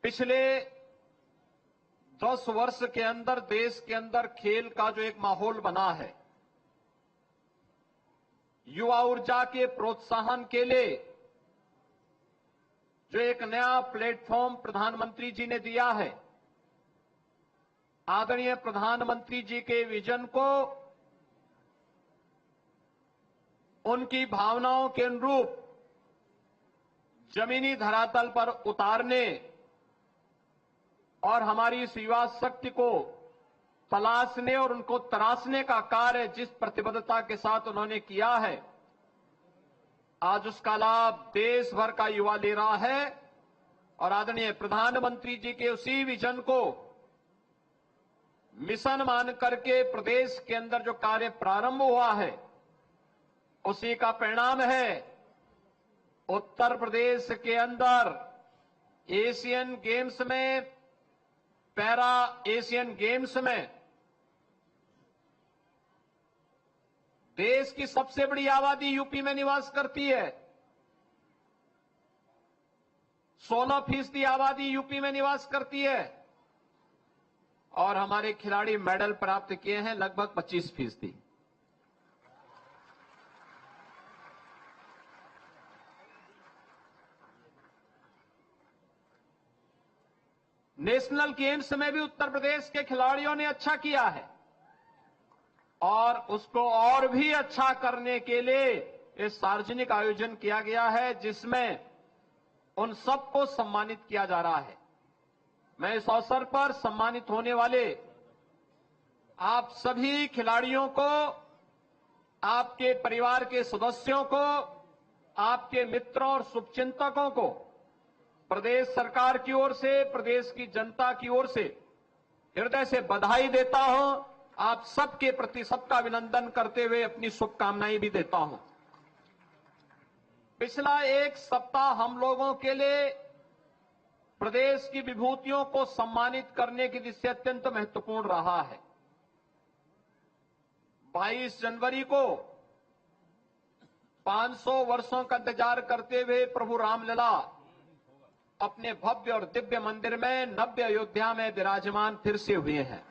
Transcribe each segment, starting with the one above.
पिछले 10 वर्ष के अंदर देश के अंदर खेल का जो एक माहौल बना है, युवा ऊर्जा के प्रोत्साहन के लिए जो एक नया प्लेटफॉर्म प्रधानमंत्री जी ने दिया है, आदरणीय प्रधानमंत्री जी के विजन को उनकी भावनाओं के अनुरूप जमीनी धरातल पर उतारने और हमारी इस युवा शक्ति को तलाशने और उनको तराशने का कार्य जिस प्रतिबद्धता के साथ उन्होंने किया है, आज उसका लाभ देश भर का युवा ले रहा है। और आदरणीय प्रधानमंत्री जी के उसी विजन को मिशन मान करके प्रदेश के अंदर जो कार्य प्रारंभ हुआ है, उसी का परिणाम है उत्तर प्रदेश के अंदर एशियन गेम्स में, पैरा एशियन गेम्स में देश की सबसे बड़ी आबादी यूपी में निवास करती है। 16% आबादी यूपी में निवास करती है और हमारे खिलाड़ी मेडल प्राप्त किए हैं लगभग 25%। नेशनल गेम्स में भी उत्तर प्रदेश के खिलाड़ियों ने अच्छा किया है और उसको और भी अच्छा करने के लिए एक सार्वजनिक आयोजन किया गया है, जिसमें उन सबको सम्मानित किया जा रहा है। मैं इस अवसर पर सम्मानित होने वाले आप सभी खिलाड़ियों को, आपके परिवार के सदस्यों को, आपके मित्रों और शुभचिंतकों को प्रदेश सरकार की ओर से, प्रदेश की जनता की ओर से हृदय से बधाई देता हूं। आप सबके प्रति सबका अभिनंदन करते हुए अपनी शुभकामनाएं भी देता हूं। पिछला एक सप्ताह हम लोगों के लिए प्रदेश की विभूतियों को सम्मानित करने की दृष्टि अत्यंत महत्वपूर्ण रहा है। 22 जनवरी को 500 वर्षों का इंतजार करते हुए प्रभु रामलला अपने भव्य और दिव्य मंदिर में नव्य अयोध्या में विराजमान फिर से हुए हैं।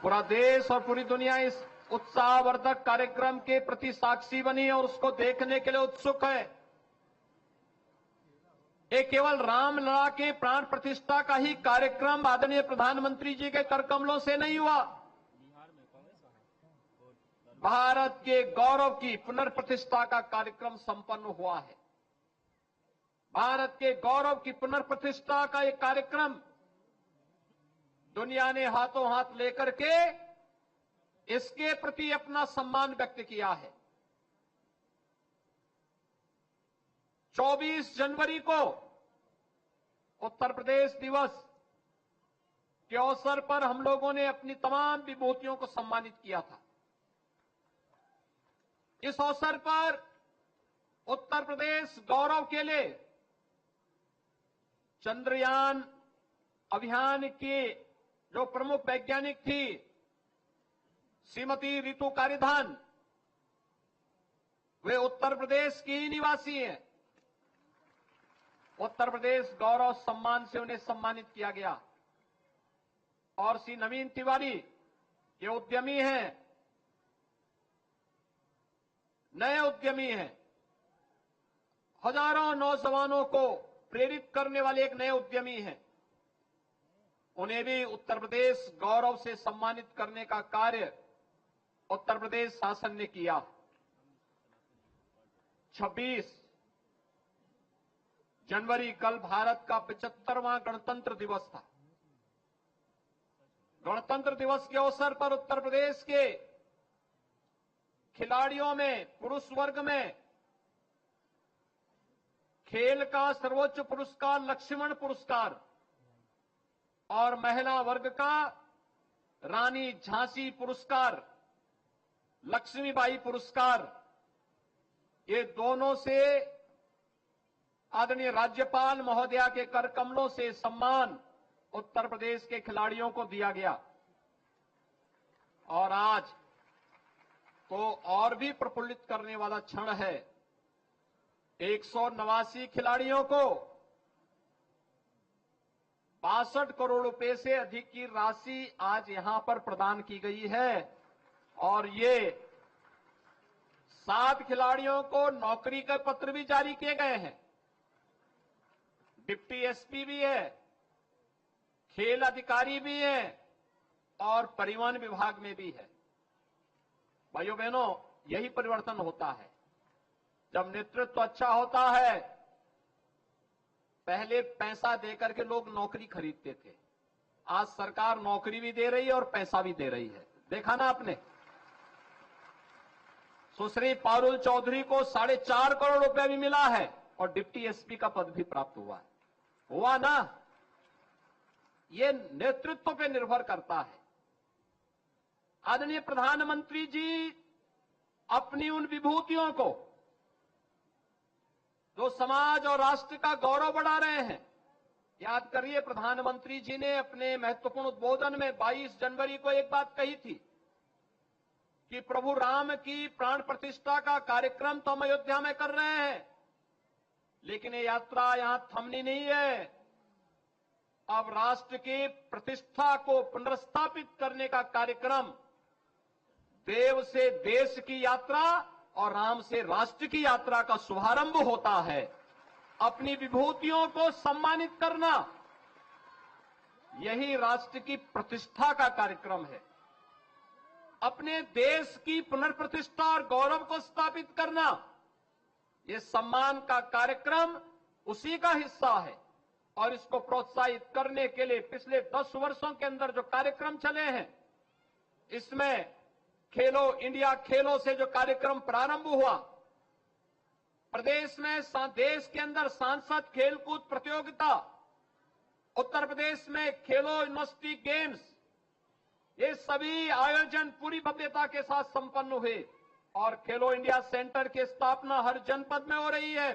पूरा देश और पूरी दुनिया इस उत्साहवर्धक कार्यक्रम के प्रति साक्षी बनी और उसको देखने के लिए उत्सुक है। ये केवल रामलला के प्राण प्रतिष्ठा का ही कार्यक्रम आदरणीय प्रधानमंत्री जी के कर कमलों से नहीं हुआ, भारत के गौरव की पुनर्प्रतिष्ठा का कार्यक्रम संपन्न हुआ है। भारत के गौरव की पुनर्प्रतिष्ठा का एक कार्यक्रम दुनिया ने हाथों हाथ लेकर के इसके प्रति अपना सम्मान व्यक्त किया है। 24 जनवरी को उत्तर प्रदेश दिवस के अवसर पर हम लोगों ने अपनी तमाम विभूतियों को सम्मानित किया था। इस अवसर पर उत्तर प्रदेश गौरव के लिए चंद्रयान अभियान की जो प्रमुख वैज्ञानिक थी श्रीमती रितु कारिधान, वे उत्तर प्रदेश की ही निवासी हैं। उत्तर प्रदेश गौरव सम्मान से उन्हें सम्मानित किया गया। और श्री नवीन तिवारी ये उद्यमी हैं, नए उद्यमी हैं, हजारों नौजवानों को प्रेरित करने वाले एक नए उद्यमी हैं। उन्हें भी उत्तर प्रदेश गौरव से सम्मानित करने का कार्य उत्तर प्रदेश शासन ने किया। 26 जनवरी कल भारत का 75वां गणतंत्र दिवस था। गणतंत्र दिवस के अवसर पर उत्तर प्रदेश के खिलाड़ियों में पुरुष वर्ग में खेल का सर्वोच्च पुरस्कार लक्ष्मण पुरस्कार और महिला वर्ग का रानी झांसी पुरस्कार, लक्ष्मीबाई पुरस्कार, ये दोनों से आदरणीय राज्यपाल महोदया के कर कमलों से सम्मान उत्तर प्रदेश के खिलाड़ियों को दिया गया। और आज तो और भी प्रफुल्लित करने वाला क्षण है 189 खिलाड़ियों को 62 करोड़ रुपए से अधिक की राशि आज यहां पर प्रदान की गई है और ये 7 खिलाड़ियों को नौकरी के पत्र भी जारी किए गए हैं। डिप्टी एसपी भी है, खेल अधिकारी भी है और परिवहन विभाग में भी है। भाइयों बहनों, यही परिवर्तन होता है जब नेतृत्व अच्छा होता है। पहले पैसा देकर के लोग नौकरी खरीदते थे, आज सरकार नौकरी भी दे रही है और पैसा भी दे रही है। देखा ना आपने, सुश्री पारुल चौधरी को 4.5 करोड़ रुपए भी मिला है और डिप्टी एसपी का पद भी प्राप्त हुआ ना। ये नेतृत्व पे निर्भर करता है। आदरणीय प्रधानमंत्री जी अपनी उन विभूतियों को जो समाज और राष्ट्र का गौरव बढ़ा रहे हैं, याद करिए प्रधानमंत्री जी ने अपने महत्वपूर्ण उद्बोधन में 22 जनवरी को एक बात कही थी कि प्रभु राम की प्राण प्रतिष्ठा का कार्यक्रम तो हम अयोध्या में कर रहे हैं, लेकिन ये यात्रा यहां थमनी नहीं है। अब राष्ट्र की प्रतिष्ठा को पुनर्स्थापित करने का कार्यक्रम, देव से देश की यात्रा और राम से राष्ट्र की यात्रा का शुभारंभ होता है। अपनी विभूतियों को सम्मानित करना, यही राष्ट्र की प्रतिष्ठा का कार्यक्रम है। अपने देश की पुनर्प्रतिष्ठा और गौरव को स्थापित करना, यह सम्मान का कार्यक्रम उसी का हिस्सा है। और इसको प्रोत्साहित करने के लिए पिछले 10 वर्षों के अंदर जो कार्यक्रम चले हैं, इसमें खेलो इंडिया खेलों से जो कार्यक्रम प्रारंभ हुआ, प्रदेश में देश के अंदर सांसद खेलकूद प्रतियोगिता, उत्तर प्रदेश में खेलो यूनिवर्सिटी गेम्स, ये सभी आयोजन पूरी भव्यता के साथ संपन्न हुए और खेलो इंडिया सेंटर की स्थापना हर जनपद में हो रही है।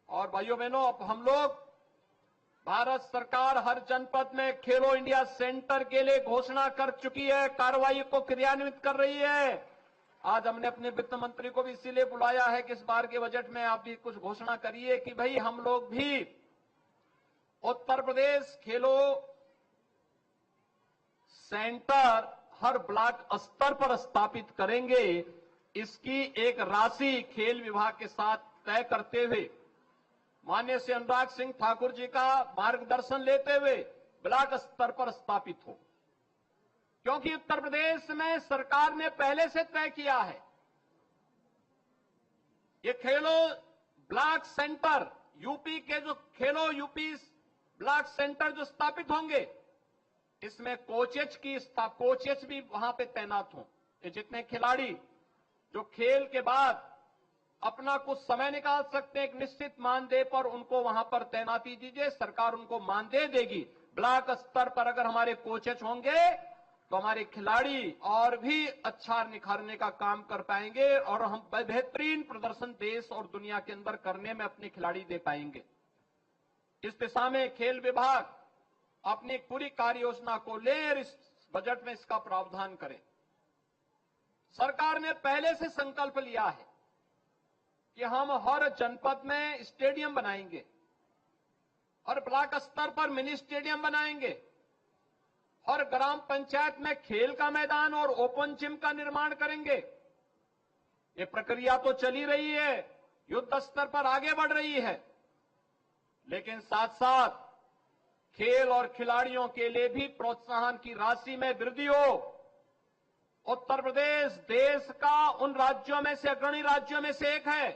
और भाइयों बहनों, अब हम लोग, भारत सरकार हर जनपद में खेलो इंडिया सेंटर के लिए घोषणा कर चुकी है, कार्रवाई को क्रियान्वित कर रही है। आज हमने अपने वित्त मंत्री को भी इसीलिए बुलाया है कि इस बार के बजट में आप भी कुछ घोषणा करिए कि भाई हम लोग भी उत्तर प्रदेश खेलो सेंटर हर ब्लॉक स्तर पर स्थापित करेंगे। इसकी एक राशि खेल विभाग के साथ तय करते हुए माननीय श्री अनुराग सिंह ठाकुर जी का मार्गदर्शन लेते हुए ब्लॉक स्तर पर स्थापित हो, क्योंकि उत्तर प्रदेश में सरकार ने पहले से तय किया है ये खेलो ब्लॉक सेंटर, यूपी के जो खेलो यूपी ब्लॉक सेंटर जो स्थापित होंगे, इसमें कोचेज भी वहां पे तैनात हों। ये जितने खिलाड़ी जो खेल के बाद अपना कुछ समय निकाल सकते हैं, एक निश्चित मानदेय पर उनको वहां पर तैनाती दीजिए, सरकार उनको मानदेय देगी। ब्लॉक स्तर पर अगर हमारे कोचेज होंगे तो हमारे खिलाड़ी और भी अच्छा निखारने का काम कर पाएंगे और हम बेहतरीन प्रदर्शन देश और दुनिया के अंदर करने में अपने खिलाड़ी दे पाएंगे। इस दिशा में खेल विभाग अपनी पूरी कार्य योजना को ले और इस बजट में इसका प्रावधान करें। सरकार ने पहले से संकल्प लिया है कि हम हर जनपद में स्टेडियम बनाएंगे और ब्लॉक स्तर पर मिनी स्टेडियम बनाएंगे, हर ग्राम पंचायत में खेल का मैदान और ओपन जिम का निर्माण करेंगे। ये प्रक्रिया तो चली रही है, युद्ध स्तर पर आगे बढ़ रही है, लेकिन साथ साथ खेल और खिलाड़ियों के लिए भी प्रोत्साहन की राशि में वृद्धि हो। उत्तर प्रदेश देश का उन राज्यों में से अग्रणी राज्यों में से एक है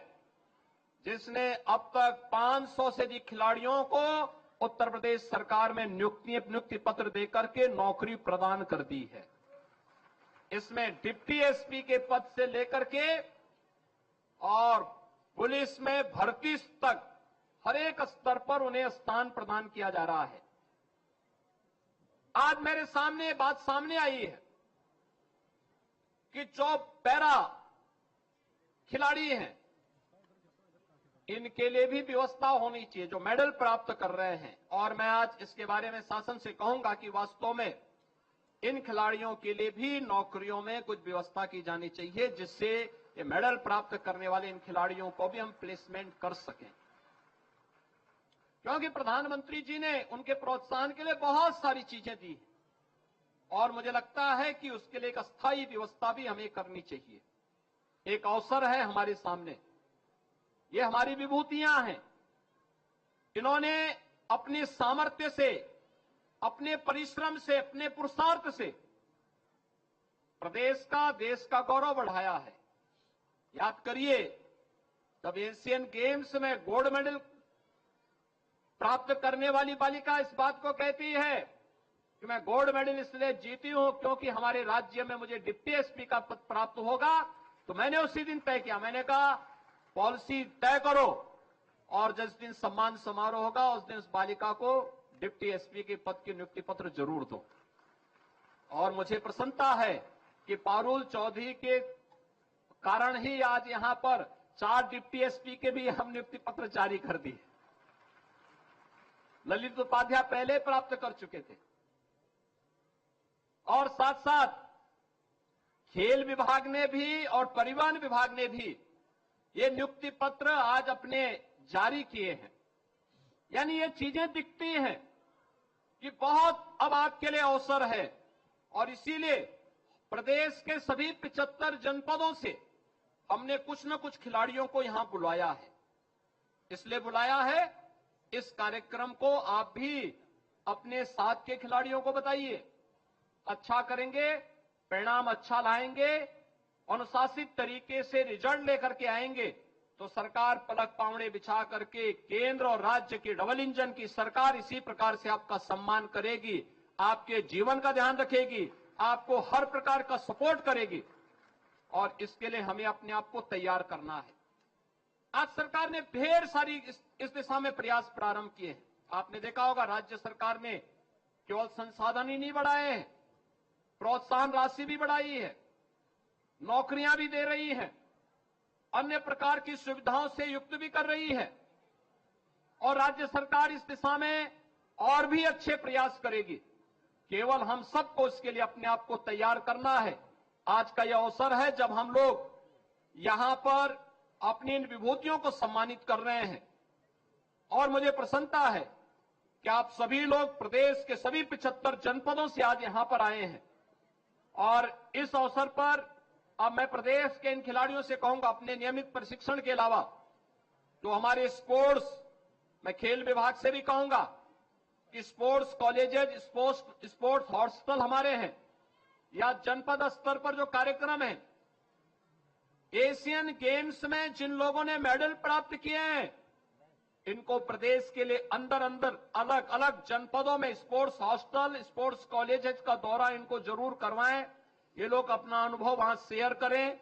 जिसने अब तक 500 से अधिक खिलाड़ियों को उत्तर प्रदेश सरकार में नियुक्ति पत्र देकर के नौकरी प्रदान कर दी है। इसमें डिप्टी एसपी के पद से लेकर के और पुलिस में भर्ती तक हर एक स्तर पर उन्हें स्थान प्रदान किया जा रहा है। आज मेरे सामने बात सामने आई है कि जो पैरा खिलाड़ी हैं, इनके लिए भी व्यवस्था होनी चाहिए जो मेडल प्राप्त कर रहे हैं। और मैं आज इसके बारे में शासन से कहूंगा कि वास्तव में इन खिलाड़ियों के लिए भी नौकरियों में कुछ व्यवस्था की जानी चाहिए, जिससे ये मेडल प्राप्त करने वाले इन खिलाड़ियों को भी हम प्लेसमेंट कर सकें, क्योंकि प्रधानमंत्री जी ने उनके प्रोत्साहन के लिए बहुत सारी चीजें दी और मुझे लगता है कि उसके लिए एक अस्थायी व्यवस्था भी हमें करनी चाहिए। एक अवसर है हमारे सामने, ये हमारी विभूतियां हैं, इन्होंने अपने सामर्थ्य से, अपने परिश्रम से, अपने पुरुषार्थ से प्रदेश का, देश का गौरव बढ़ाया है। याद करिए, जब एशियन गेम्स में गोल्ड मेडल प्राप्त करने वाली बालिका इस बात को कहती है कि मैं गोल्ड मेडल इसलिए जीती हूं क्योंकि हमारे राज्य में मुझे डिप्टी एसपी का पद प्राप्त होगा, तो मैंने उसी दिन तय किया, मैंने कहा पॉलिसी तय करो और जिस दिन सम्मान समारोह होगा उस दिन उस बालिका को डिप्टी एसपी के पद की नियुक्ति पत्र जरूर दो। और मुझे प्रसन्नता है कि पारुल चौधरी के कारण ही आज यहां पर 4 डिप्टी एसपी के भी हम नियुक्ति पत्र जारी कर दिए। ललित उपाध्याय पहले प्राप्त कर चुके थे। और साथ साथ खेल विभाग ने भी और परिवहन विभाग ने भी ये नियुक्ति पत्र आज अपने जारी किए हैं। यानी ये चीजें दिखती हैं कि बहुत अब आपके लिए अवसर है और इसीलिए प्रदेश के सभी 75 जनपदों से हमने कुछ न कुछ खिलाड़ियों को यहां बुलाया है। इसलिए बुलाया है, इस कार्यक्रम को आप भी अपने साथ के खिलाड़ियों को बताइए। अच्छा करेंगे, परिणाम अच्छा लाएंगे, अनुशासित तरीके से रिजल्ट लेकर के आएंगे तो सरकार पलक पावड़े बिछा करके केंद्र और राज्य की डबल इंजन की सरकार इसी प्रकार से आपका सम्मान करेगी, आपके जीवन का ध्यान रखेगी, आपको हर प्रकार का सपोर्ट करेगी। और इसके लिए हमें अपने आप को तैयार करना है। आज सरकार ने ढेर सारी इस दिशा में प्रयास प्रारंभ किए हैं। आपने देखा होगा राज्य सरकार ने केवल संसाधन ही नहीं बढ़ाए हैं, प्रोत्साहन राशि भी बढ़ाई है, नौकरियां भी दे रही है, अन्य प्रकार की सुविधाओं से युक्त भी कर रही है और राज्य सरकार इस दिशा में और भी अच्छे प्रयास करेगी। केवल हम सबको इसके लिए अपने आप को तैयार करना है। आज का यह अवसर है जब हम लोग यहां पर अपनी इन विभूतियों को सम्मानित कर रहे हैं और मुझे प्रसन्नता है कि आप सभी लोग प्रदेश के सभी 75 जनपदों से आज यहां पर आए हैं। और इस अवसर पर अब मैं प्रदेश के इन खिलाड़ियों से कहूंगा, अपने नियमित प्रशिक्षण के अलावा जो हमारे स्पोर्ट्स, मैं खेल विभाग से भी कहूंगा कि स्पोर्ट्स कॉलेजेज, स्पोर्ट्स हॉस्टल हमारे हैं या जनपद स्तर पर जो कार्यक्रम है, एशियन गेम्स में जिन लोगों ने मेडल प्राप्त किए हैं इनको प्रदेश के लिए अंदर अंदर अलग अलग जनपदों में स्पोर्ट्स हॉस्टल, स्पोर्ट्स कॉलेजेज का दौरा इनको जरूर करवाएं। ये लोग अपना अनुभव वहां शेयर करें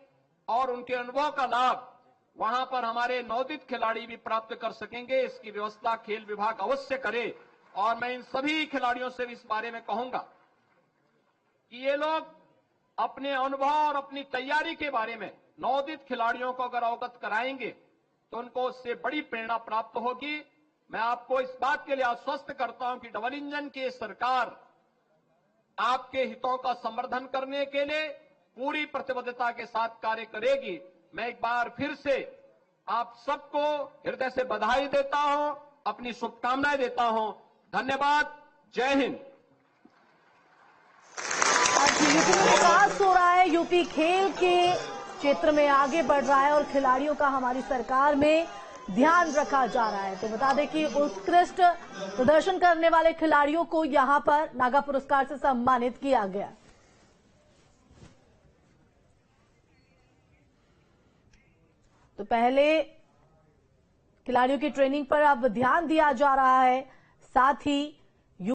और उनके अनुभव का लाभ वहां पर हमारे नवोदित खिलाड़ी भी प्राप्त कर सकेंगे। इसकी व्यवस्था खेल विभाग अवश्य करे और मैं इन सभी खिलाड़ियों से भी इस बारे में कहूंगा कि ये लोग अपने अनुभव और अपनी तैयारी के बारे में नवोदित खिलाड़ियों को अगर अवगत कराएंगे तो उनको उससे बड़ी प्रेरणा प्राप्त होगी। मैं आपको इस बात के लिए आश्वस्त करता हूं कि डबल इंजन की सरकार आपके हितों का संवर्धन करने के लिए पूरी प्रतिबद्धता के साथ कार्य करेगी। मैं एक बार फिर से आप सबको हृदय से बधाई देता हूं, अपनी शुभकामनाएं देता हूं। धन्यवाद। जय हिंद। आज यूपी में विकास हो रहा है, यूपी खेल के क्षेत्र में आगे बढ़ रहा है और खिलाड़ियों का हमारी सरकार में ध्यान रखा जा रहा है। तो बता दें कि उत्कृष्ट प्रदर्शन करने वाले खिलाड़ियों को यहां पर नागा पुरस्कार से सम्मानित किया गया। तो पहले खिलाड़ियों की ट्रेनिंग पर अब ध्यान दिया जा रहा है, साथ ही